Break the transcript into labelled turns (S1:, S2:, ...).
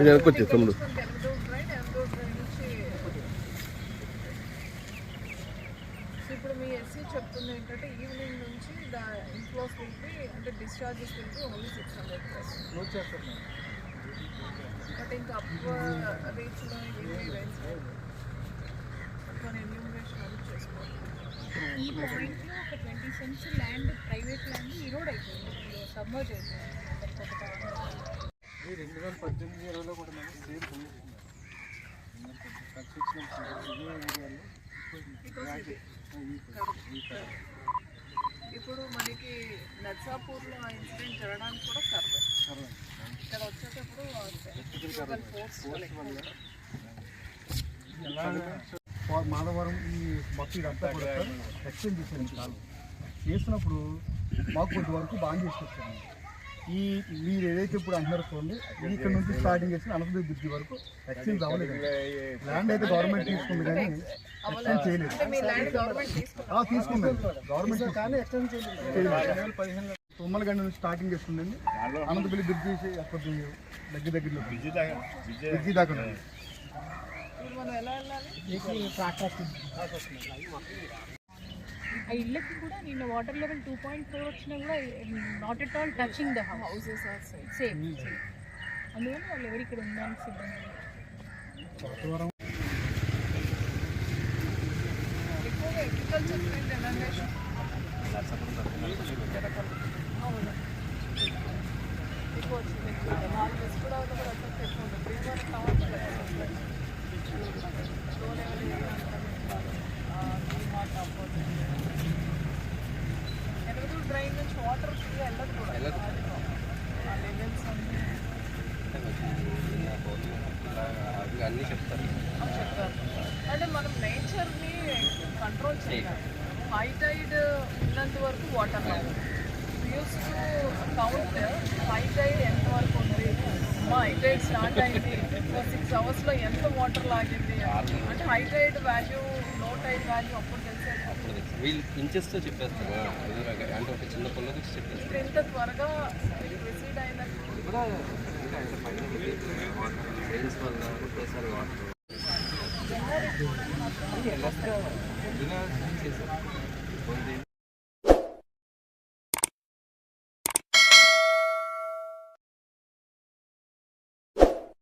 S1: వెనకొచ్చి తమ్ముడు
S2: ఇప్పుడు మీ ఎస్సీ చెప్తుంది ఏంటంటే ఈవినింగ్ నుంచి ఇన్ఫ్లోస్ వెళ్ళి అంటే డిశ్చార్జెస్ వెళ్ళి ఓన్లీ 600 బట్ ఇంకా అప్ రీచ్లో ఏమి రైన్స్ కొన్ని ఎన్యూమరేషన్ అది చేసుకోవాలి.
S3: ఈ పాయింట్లో ఒక 20 cents land private land Erode అయిపోయింది, సబ్మర్జ్ అయిపోయింది.
S4: 2018-2020లో కూడా సేమ్
S2: ఇప్పుడు మనకి నర్సాపూర్లో ఆ ఇన్సిడెంట్ జరగడానికి కూడా కరెక్ట్. ఇక్కడ వచ్చేటప్పుడు
S4: మాధవరం ఈ మొత్తం ఇదంతా కూడా ఎక్స్టెండ్ చేశాను కాలం చేసినప్పుడు మాకు కొంతవరకు బాగా చేసుకొచ్చాను. ఈ మీరు ఏదైతే ఇప్పుడు అంటున్నారో చూడండి, ఇక్కడ నుంచి స్టార్టింగ్ చేసి అనంతపురం బ్రిడ్జి వరకు ఎక్స్చేంజ్ అవ్వలేదు. ల్యాండ్ అయితే గవర్నమెంట్ తీసుకుంది కానీ ఎక్స్చేంజ్ చేయలేదు. తీసుకుంది గవర్నమెంట్ కానీ ఎక్స్చేంజ్ చేయలేదు. తుమ్మలగండి నుంచి స్టార్టింగ్ చేస్తుందండి, అనంతపురం బ్రిడ్జి కొద్ది దగ్గరలో బ్రిడ్జి దాకా
S3: ఆ ఇళ్ళకి కూడా నిన్న వాటర్ లెవెల్ 2.4 వచ్చినా కూడా not at all touching the houses are same. అందువల్ల వాళ్ళు ఎవరు ఇక్కడ ఉండడానికి సిద్ధంగా
S2: డ్రైన్ నుంచి వాటర్ వెళ్ళదు కూడా
S1: అన్నీ చెప్తారు.
S2: అంటే మనం నేచర్ని కంట్రోల్ చేయాలి. హై టైడ్ ఉన్నంత వరకు water use to count high tide ఎంత వరకు ఉంది, హై టైడ్ స్టార్ట్ అయింది 6 hours ఎంత వాటర్ లాగింది అంటే హై టైడ్ వాల్యూ లో టైడ్ వాల్యూ అప్పుడు తెలిసేది.
S1: వీళ్ళు ఇంచెస్తో చెప్పేస్తారు అంటే ఒక చిన్న పొలం చెప్పేస్తారు.
S2: ఇంత త్వరగా రిసీడ్ అయినట్టు
S1: కూడా అంటే పైన రైన్స్ వల్ల ఒకేసారి వాటర్ చేశారు.